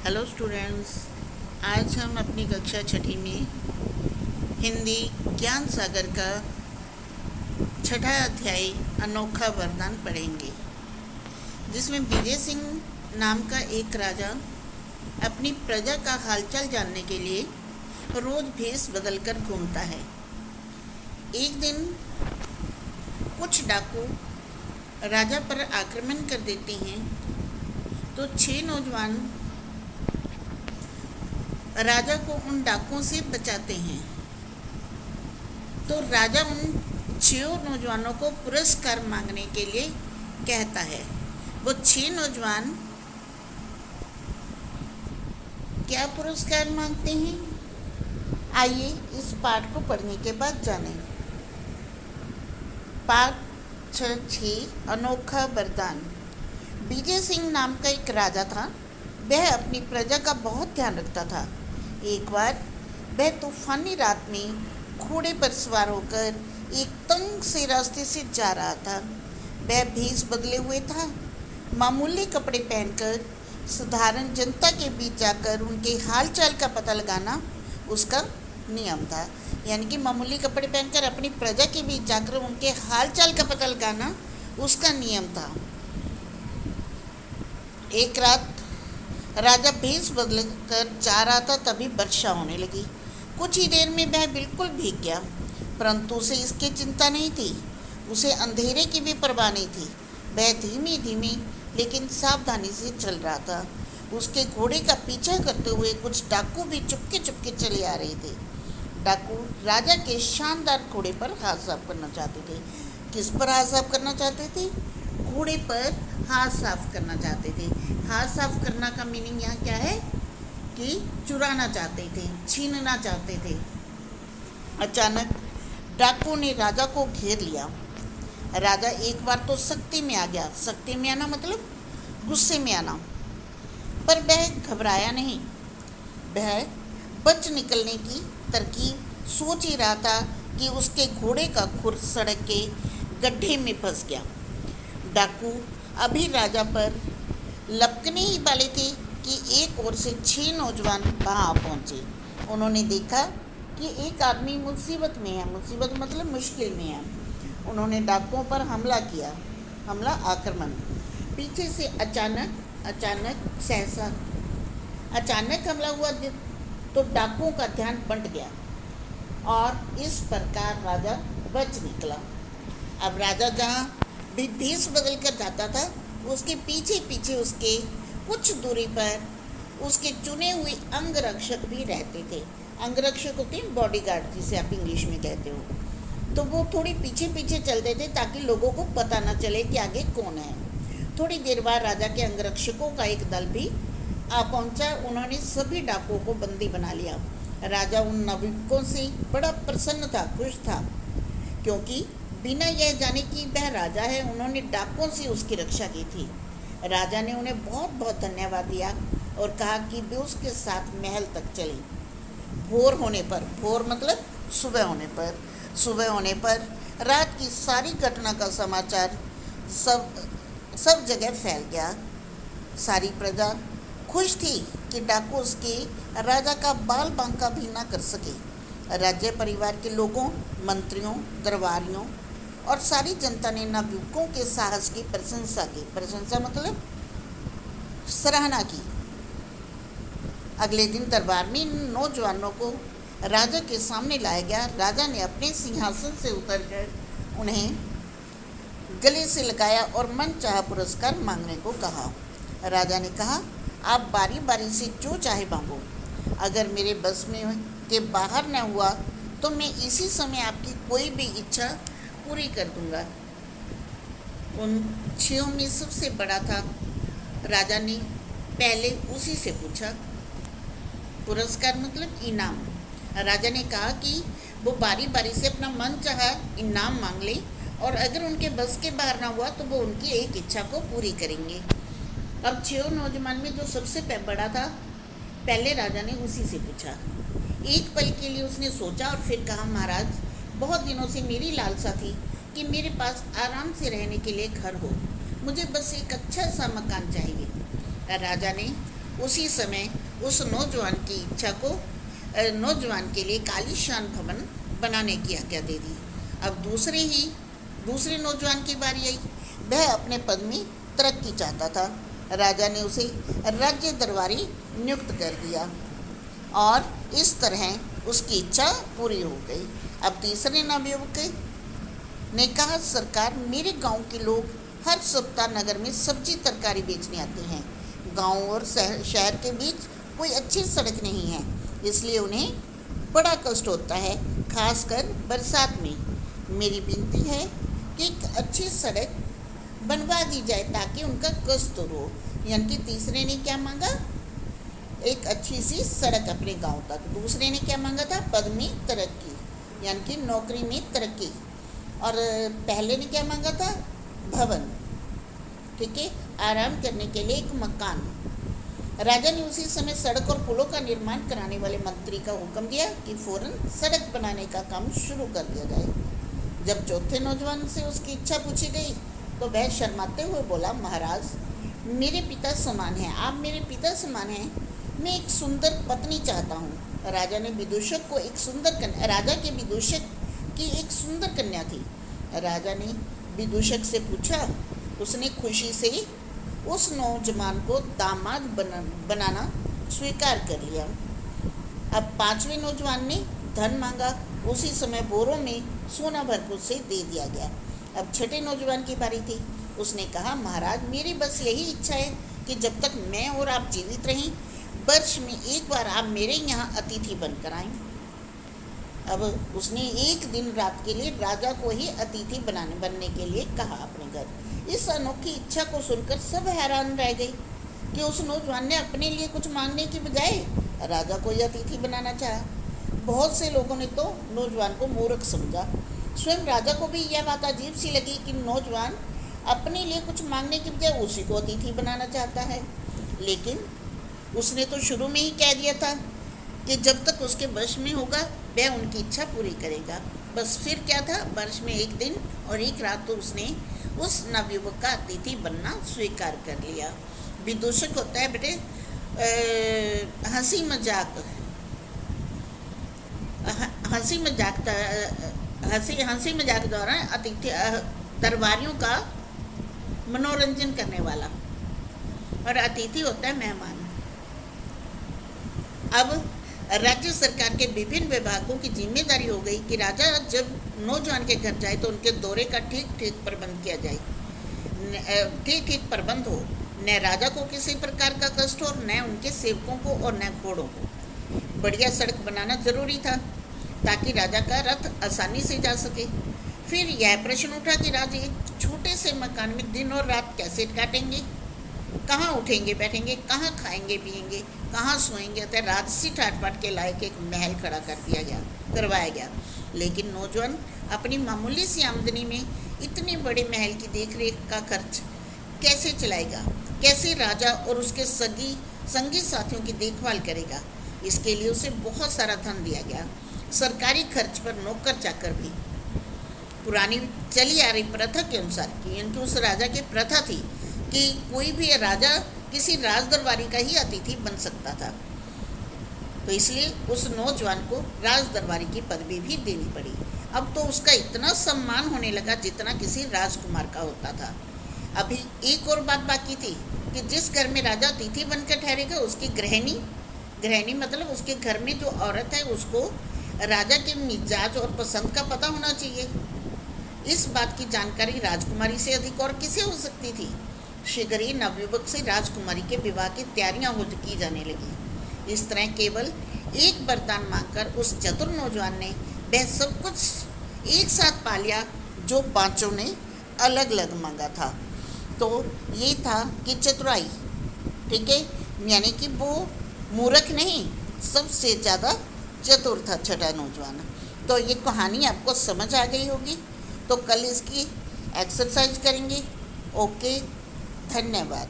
Hello students. आज हम अपनी कक्षा छठी में हिंदी ज्ञान सागर का छठा अध्याय अनोखा वरदान पढ़ेंगे, जिसमें विजय सिंह नाम का एक राजा अपनी प्रजा का हालचाल जानने के लिए रोज भेष बदलकर घूमता है। एक दिन कुछ डाकू राजा पर आक्रमण कर देते हैं, तो 6 नौजवान राजा को उन डाकुओं से बचाते हैं। तो राजा उन 6 नौजवानों को पुरस्कार मांगने के लिए कहता है। वो 6 नौजवान क्या पुरस्कार मांगते हैं, आइए इस पाठ को पढ़ने के बाद जानें। पाठ 6 अनोखा वरदान। विजय सिंह नाम का एक राजा था। वह अपनी प्रजा का बहुत ध्यान रखता था। एक बार वह तूफानी रात में घोड़े पर सवार होकर एक तंग से रास्ते से जा रहा था। वह भेष बदले हुए था। मामूली कपड़े पहनकर साधारण जनता के बीच जाकर उनके हालचाल का पता लगाना उसका नियम था। यानी कि मामूली कपड़े पहनकर अपनी प्रजा के बीच जाकर उनके हालचाल का पता लगाना उसका नियम था। एक रात राजा भेष बदल कर जा रहा था, तभी वर्षा होने लगी। कुछ ही देर में वह बिल्कुल भीग गया, परंतु उसे इसकी चिंता नहीं थी। उसे अंधेरे की भी परवाह नहीं थी। वह धीमी धीमी लेकिन सावधानी से चल रहा था। उसके घोड़े का पीछा करते हुए कुछ डाकू भी चुपके चुपके चले आ रहे थे। डाकू राजा के शानदार घोड़े पर हाथ साफ करना चाहते थे। किस पर हाथ साफ करना चाहते थे? घोड़े पर हाथ साफ करना चाहते थे। हाथ साफ करना का मीनिंग यहाँ क्या है कि चुराना चाहते थे, छीनना चाहते थे। अचानक डाकू ने राजा को घेर लिया। राजा एक बार तो सख्ती में आ गया। सख्ती में आना मतलब गुस्से में आना, पर वह घबराया नहीं। वह बच निकलने की तरकीब सोच ही रहा था कि उसके घोड़े का खुर सड़क के गड्ढे में फंस गया। डाकू अभी राजा पर लपकने ही वाले थे कि एक ओर से 6 नौजवान वहाँ पहुँचे। उन्होंने देखा कि एक आदमी मुसीबत में है। मुसीबत मतलब मुश्किल में है। उन्होंने डाकुओं पर हमला किया। आक्रमण। पीछे से अचानक हमला हुआ तो डाकुओं का ध्यान बंट गया और इस प्रकार राजा बच निकला। अब राजा जहाँ भी भेष बदल कर जाता था, उसके पीछे पीछे उसके कुछ दूरी पर उसके चुने हुए अंगरक्षक भी रहते थे। अंगरक्षक होते हैं बॉडीगार्ड, जिसे आप इंग्लिश में कहते हो। तो वो थोड़ी पीछे पीछे चलते थे ताकि लोगों को पता न चले कि आगे कौन है। थोड़ी देर बाद राजा के अंगरक्षकों का एक दल भी आ पहुंचा। उन्होंने सभी डाकुओं को बंदी बना लिया। राजा उन नाविकों से बड़ा प्रसन्न था, खुश था, क्योंकि बिना यह जाने कि वह राजा है, उन्होंने डाकुओं से उसकी रक्षा की थी। राजा ने उन्हें बहुत बहुत धन्यवाद दिया और कहा कि वे उसके साथ महल तक चले। भोर मतलब सुबह होने पर रात की सारी घटना का समाचार सब जगह फैल गया। सारी प्रजा खुश थी कि डाकू उसके राजा का बाल बांका भी ना कर सके। राज्य परिवार के लोगों, मंत्रियों, दरबारियों और सारी जनता ने नाविकों के साहस की प्रशंसा मतलब सराहना की। अगले दिन दरबार में नौजवानों को राजा के सामने लाया गया। राजा ने अपने सिंहासन से उतरकर उन्हें गले से लगाया और मनचाहा पुरस्कार मांगने को कहा। राजा ने कहा, आप बारी बारी से जो चाहे मांगो। अगर मेरे बस में के बाहर न हुआ तो मैं इसी समय आपकी कोई भी इच्छा पूरी कर दूंगा। उन 6 में सबसे बड़ा था। राजा ने पहले उसी से पूछा। पुरस्कार मतलब इनाम। राजा ने कहा कि वो बारी बारी से अपना मन चाहा इनाम मांग ले, और अगर उनके बस के बाहर ना हुआ तो वो उनकी एक इच्छा को पूरी करेंगे। अब 6 नौजवान में जो सबसे बड़ा था, पहले राजा ने उसी से पूछा। एक पल के लिए उसने सोचा और फिर कहा, महाराज, बहुत दिनों से मेरी लालसा थी कि मेरे पास आराम से रहने के लिए घर हो। मुझे बस एक अच्छा सा मकान चाहिए। राजा ने उसी समय उस नौजवान की इच्छा को नौजवान के लिए आलीशान भवन बनाने की आज्ञा दे दी। अब दूसरे नौजवान की बारी आई। वह अपने पद में तरक्की चाहता था। राजा ने उसे राज्य दरबारी नियुक्त कर दिया और इस तरह उसकी इच्छा पूरी हो गई। अब तीसरे नवयुवक ने कहा, सरकार, मेरे गांव के लोग हर सप्ताह नगर में सब्जी तरकारी बेचने आते हैं। गांव और शहर के बीच कोई अच्छी सड़क नहीं है, इसलिए उन्हें बड़ा कष्ट होता है, खासकर बरसात में। मेरी विनती है कि एक अच्छी सड़क बनवा दी जाए ताकि उनका कष्ट दूर हो। यानी कि तीसरे ने क्या मांगा? एक अच्छी सी सड़क अपने गांव तक। दूसरे ने क्या मांगा था? पद में तरक्की, यानी कि नौकरी में तरक्की। और पहले ने क्या मांगा था? भवन, ठीक है, आराम करने के लिए एक मकान। राजा ने उसी समय सड़क और पुलों का निर्माण कराने वाले मंत्री का हुक्म दिया कि फौरन सड़क बनाने का काम शुरू कर दिया जाए। जब चौथे नौजवान से उसकी इच्छा पूछी गई तो वह शर्माते हुए बोला, महाराज, मेरे पिता समान हैं, आप मेरे पिता समान हैं। मैं एक सुंदर पत्नी चाहता हूँ। राजा के विदूषक की एक सुंदर कन्या थी। राजा ने विदूषक से पूछा। उसने खुशी से उस नौजवान को दामाद बनाना स्वीकार कर लिया। अब पांचवें नौजवान ने धन मांगा। उसी समय बोरों में सोना भरपूर से दे दिया गया। अब छठे नौजवान की बारी थी। उसने कहा, महाराज, मेरी बस यही इच्छा है कि जब तक मैं और आप जीवित रहें, वर्ष में एक बार आप मेरे यहाँ अतिथि बनकर आएं। अब उसने एक दिन रात के लिए राजा को ही अतिथि बनने के लिए कहा अपने घर। इस अनोखी इच्छा को सुनकर सब हैरान रह गए कि उस नौजवान ने अपने लिए कुछ मांगने की बजाय राजा को ही अतिथि बनाना चाहा। बहुत से लोगों ने तो नौजवान को मूर्ख समझा। स्वयं राजा को भी यह बात अजीब सी लगी कि नौजवान अपने लिए कुछ मांगने की बजाय उसी को अतिथि बनाना चाहता है। लेकिन उसने तो शुरू में ही कह दिया था कि जब तक उसके वश में होगा वह उनकी इच्छा पूरी करेगा। बस फिर क्या था, वर्ष में एक दिन और एक रात तो उसने उस नवयुवक का अतिथि बनना स्वीकार कर लिया। विदूषक होता है बेटे हंसी मजाक द्वारा अतिथि दरबारियों का मनोरंजन करने वाला, और अतिथि होता है मेहमान। अब राज्य सरकार के विभिन्न विभागों की जिम्मेदारी हो गई कि राजा जब नौजवान के घर जाए तो उनके दौरे का ठीक प्रबंध किया जाए, ठीक प्रबंध हो। न राजा को किसी प्रकार का कष्ट हो, न उनके सेवकों को और न घोड़ों को। बढ़िया सड़क बनाना जरूरी था ताकि राजा का रथ आसानी से जा सके। फिर यह प्रश्न उठा कि राजा एक छोटे से मकान में दिन और रात कैसे काटेंगे, कहाँ उठेंगे बैठेंगे, कहाँ खाएंगे पिएंगे, कहाँ सोएंगे। अतः राजसी ठाट-बाट के लायक एक महल खड़ा करवाया गया। लेकिन नौजवान अपनी मामूली सी आमदनी में इतने बड़े महल की देखरेख का खर्च कैसे चलाएगा, कैसे राजा और उसके संगी साथियों की देखभाल करेगा। इसके लिए उसे बहुत सारा धन दिया गया, सरकारी खर्च पर नौकर चाकर भी। पुरानी चली आ रही प्रथा के अनुसार, क्योंकि उस राजा की प्रथा थी कि कोई भी राजा किसी राजदरबारी का ही अतिथि बन सकता था, तो इसलिए उस नौजवान को राजदरबारी की पदवी भी देनी पड़ी। अब तो उसका इतना सम्मान होने लगा जितना किसी राजकुमार का होता था। अभी एक और बात बाकी थी कि जिस घर में राजा अतिथि बनकर ठहरेगा उसकी गृहिणी मतलब उसके घर में जो औरत है उसको राजा के मिजाज और पसंद का पता होना चाहिए। इस बात की जानकारी राजकुमारी से अधिक और किसे हो सकती थी। शीघ्र ही नवयुवक से राजकुमारी के विवाह की तैयारियां की जाने लगी। इस तरह केवल एक वरदान मांगकर उस चतुर नौजवान ने वह सब कुछ एक साथ पा लिया जो पांचों ने अलग अलग मांगा था। तो ये था कि चतुराई, ठीक है, यानी कि वो मूर्ख नहीं, सबसे ज़्यादा चतुर था छठा नौजवान। तो ये कहानी आपको समझ आ गई होगी। तो कल इसकी एक्सरसाइज करेंगे। ओके, धन्यवाद।